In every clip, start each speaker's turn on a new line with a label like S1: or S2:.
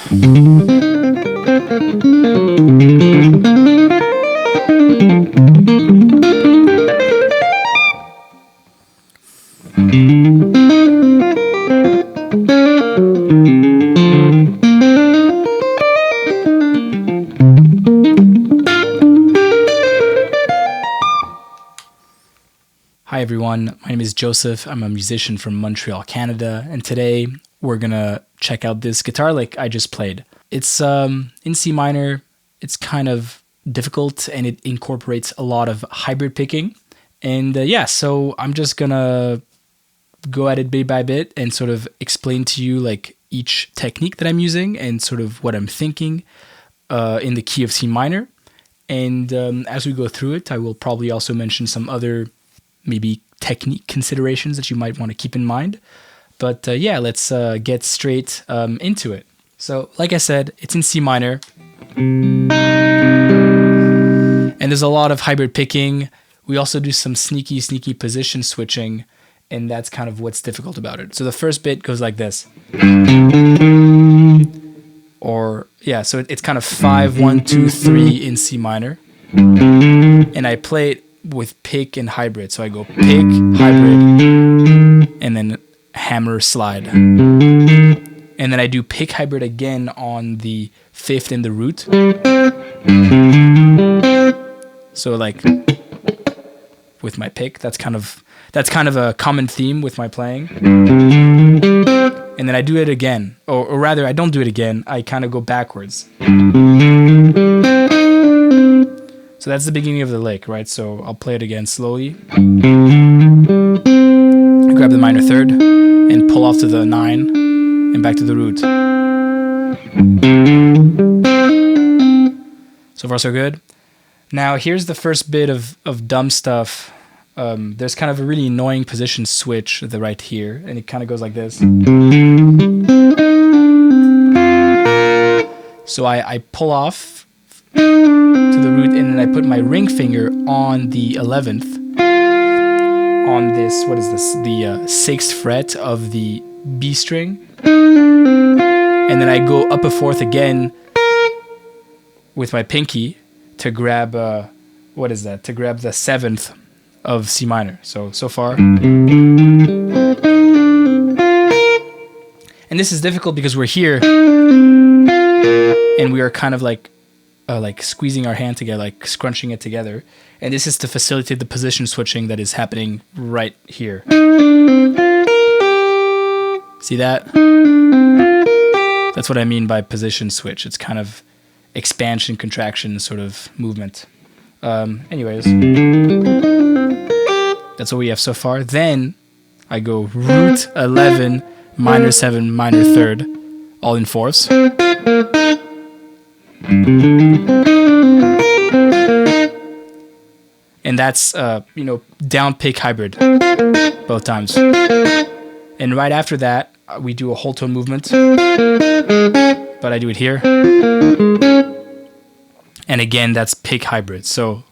S1: Hi everyone, my name is Joseph. I'm a musician from Montreal, Canada, and today we're gonna check out this guitar lick I just played. It's in C minor. It's kind of difficult and it incorporates a lot of hybrid picking. And so I'm just gonna go at it bit by bit and sort of explain to you like each technique that I'm using and sort of what I'm thinking in the key of C minor. And as we go through it, I will probably also mention some other maybe technique considerations that you might want to keep in mind. But let's get straight into it. So like I said, it's in C minor. And there's a lot of hybrid picking. We also do some sneaky position switching. And that's kind of what's difficult about it. So the first bit goes like this. So it's kind of 5, 1, 2, 3 in C minor. And I play it with pick and hybrid. So I go pick, hybrid, and then hammer, slide. And then I do pick hybrid again on the 5th in the root. So like with my pick, that's kind of a common theme with my playing. And then I do it again, or rather I don't do it again, I kind of go backwards. So that's the beginning of the lick, right? So I'll play it again slowly. Grab the minor third and pull off to the 9 and back to the root. So far so good. Now here's the first bit of dumb stuff. There's kind of a really annoying position switch right here, and it kind of goes like this. So I pull off to the root, and then I put my ring finger on the 11th on this, what is this, the 6th fret of the B string, and then I go up a 4th again with my pinky to grab to grab the 7th of C minor. So far. And this is difficult because we're here and we are kind of like squeezing our hand together, like scrunching it together. And this is to facilitate the position switching that is happening right here. See that? That's what I mean by position switch. It's kind of expansion, contraction sort of movement. Anyways, that's what we have so far. Then I go root 11, minor 7, minor 3rd, all in 4ths. And that's down pick hybrid both times. And right after that we do a whole tone movement, but I do it here. And again, that's pick hybrid. So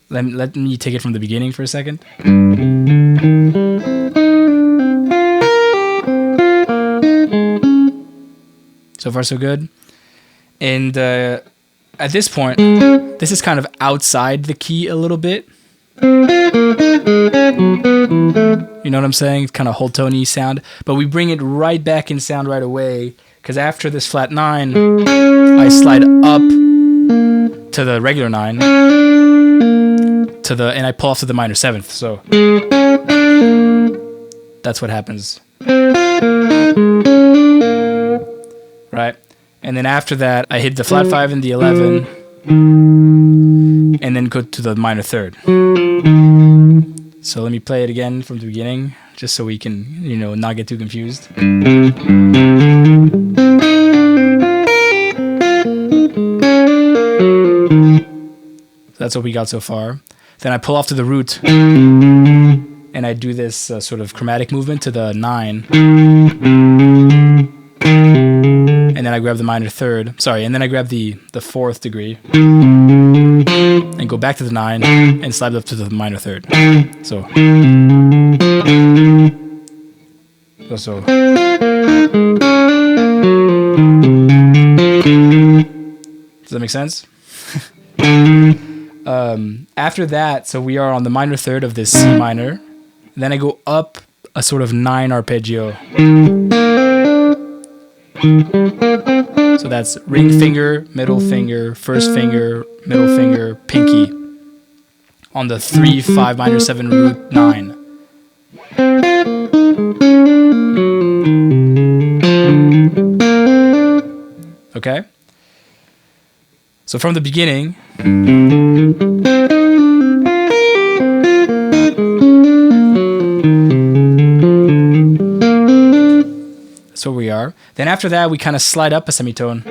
S1: let me take it from the beginning for a second. So far so good. And at this point, this is kind of outside the key a little bit. You know what I'm saying? It's kind of whole tone-y sound. But we bring it right back in sound right away, because after this flat 9, I slide up to the regular 9, and I pull off to the minor 7th. So that's what happens. Right? And then after that, I hit the flat 5 and the 11, and then go to the minor 3rd. So let me play it again from the beginning, just so we can, not get too confused. That's what we got so far. Then I pull off to the root, and I do this sort of chromatic movement to the 9. And then I grab the minor 3rd. And then I grab the 4th degree and go back to the 9 and slide up to the minor 3rd. So. Does that make sense? After that, so we are on the minor third of this C minor. Then I go up a sort of 9 arpeggio. So that's ring finger, middle finger, first finger, middle finger, pinky. On the 3, 5, minor 7, root 9. Okay? So from the beginning, that's where we are. Then after that, we kind of slide up a semitone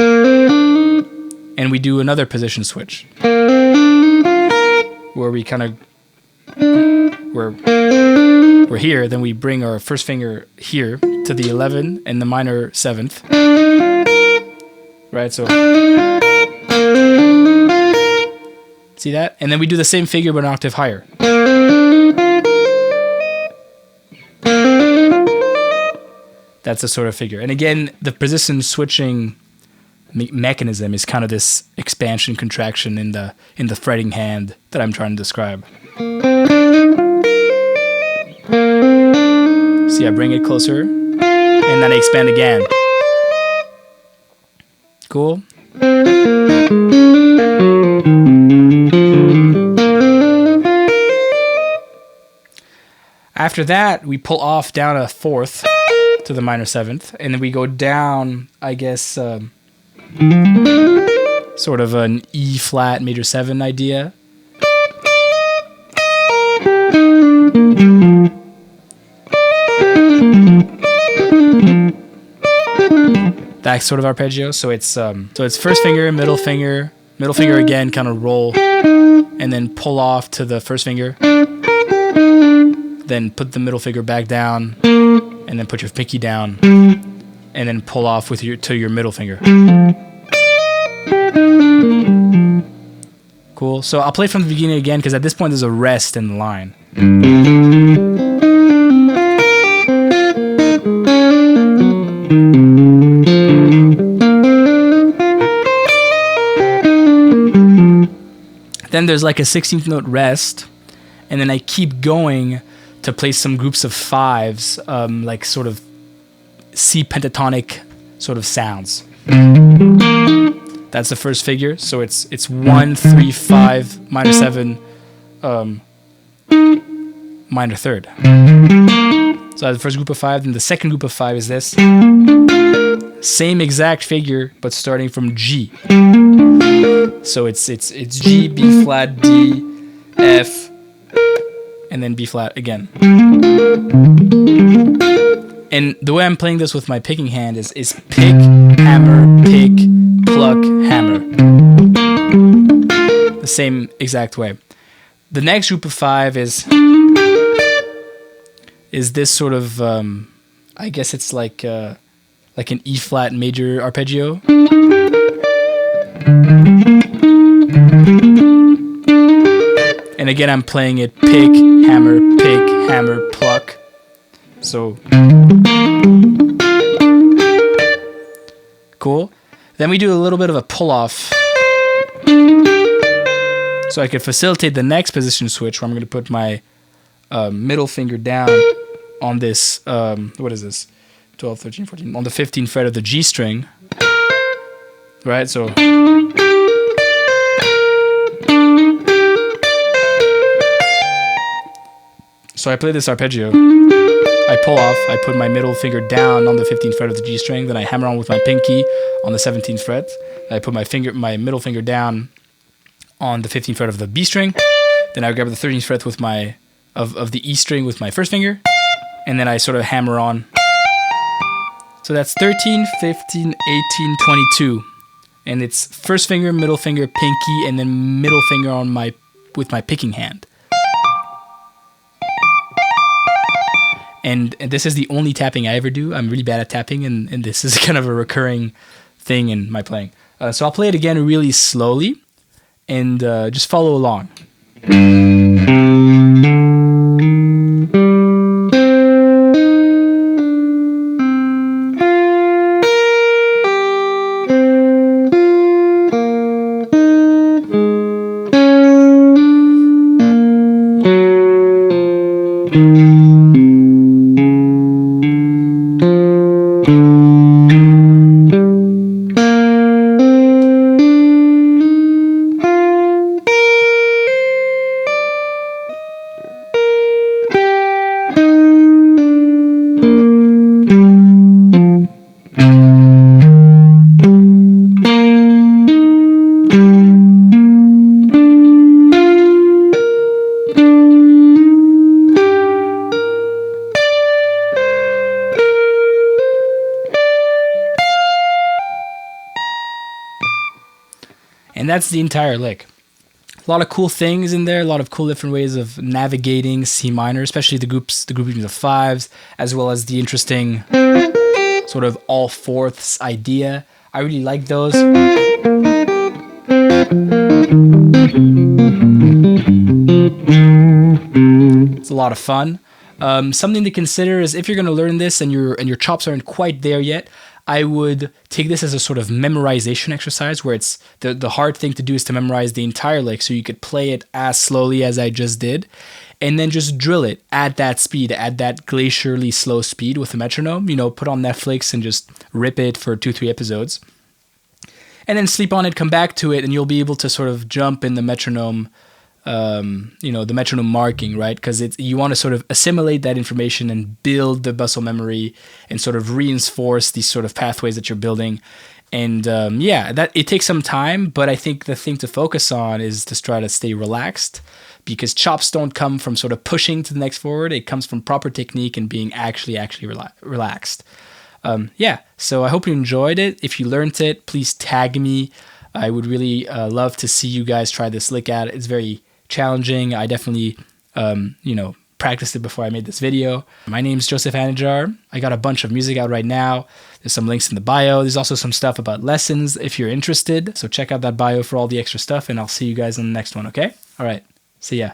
S1: and we do another position switch where we kind of, we're here, then we bring our first finger here to the 11 and the minor 7th. Right, so see that? And then we do the same figure but an octave higher. That's the sort of figure. And again, the position switching mechanism is kind of this expansion contraction in the fretting hand that I'm trying to describe. See, I bring it closer and then I expand again. Cool. After that, we pull off down a 4th to the minor 7th, and then we go down, I guess, sort of an E flat major 7 idea. That sort of arpeggio. So it's first finger, middle finger again, kind of roll, and then pull off to the first finger. Then put the middle finger back down, and then put your pinky down, and then pull off with your middle finger. Cool. So I'll play from the beginning again because at this point there's a rest in the line. Then there's like a 16th note rest, and then I keep going to play some groups of 5s, like sort of C pentatonic sort of sounds. That's the first figure. So it's 1, 3, 5, minor 7, minor third. So that's the first group of 5. Then the second group of 5 is this. Same exact figure, but starting from G. So it's G, B flat, D, F, and then B flat again. And the way I'm playing this with my picking hand is pick, hammer, pick, pluck, hammer. The same exact way. The next group of 5 is this sort of, I guess it's like an E flat major arpeggio. And again, I'm playing it pick, hammer, pluck. So cool. Then we do a little bit of a pull off. So I could facilitate the next position switch where I'm going to put my middle finger down on this, what is this? 12, 13, 14, on the 15th fret of the G string. Right, so I play this arpeggio. I pull off, I put my middle finger down on the 15th fret of the G string, then I hammer on with my pinky on the 17th fret. Then I put my middle finger down on the 15th fret of the B string. Then I grab the 13th fret with of the E string with my first finger, and then I sort of hammer on. So that's 13, 15, 18, 22. And it's first finger, middle finger, pinky, and then middle finger with my picking hand. And this is the only tapping I ever do. I'm really bad at tapping, and this is kind of a recurring thing in my playing. So I'll play it again really slowly, and just follow along. And that's the entire lick. A lot of cool things in there, a lot of cool different ways of navigating C minor, especially the groupings of fives, as well as the interesting sort of all fourths idea. I really like those. It's a lot of fun. Something to consider is if you're going to learn this and your chops aren't quite there yet, I would take this as a sort of memorization exercise where it's the hard thing to do is to memorize the entire lick so you could play it as slowly as I just did, and then just drill it at that speed, at that glacially slow speed with a metronome. Put on Netflix and just rip it for 2-3 episodes. And then sleep on it, come back to it, and you'll be able to sort of jump in the metronome, the metronome marking, right? Because you want to sort of assimilate that information and build the muscle memory and sort of reinforce these sort of pathways that you're building. And that it takes some time, but I think the thing to focus on is to try to stay relaxed, because chops don't come from sort of pushing to the next forward. It comes from proper technique and being actually relaxed. So I hope you enjoyed it. If you learned it, please tag me. I would really love to see you guys try this lick out. It's very challenging. I definitely, practiced it before I made this video. My name's Joseph Anajar. I got a bunch of music out right now. There's some links in the bio. There's also some stuff about lessons if you're interested. So check out that bio for all the extra stuff, and I'll see you guys in the next one, okay? All right. See ya.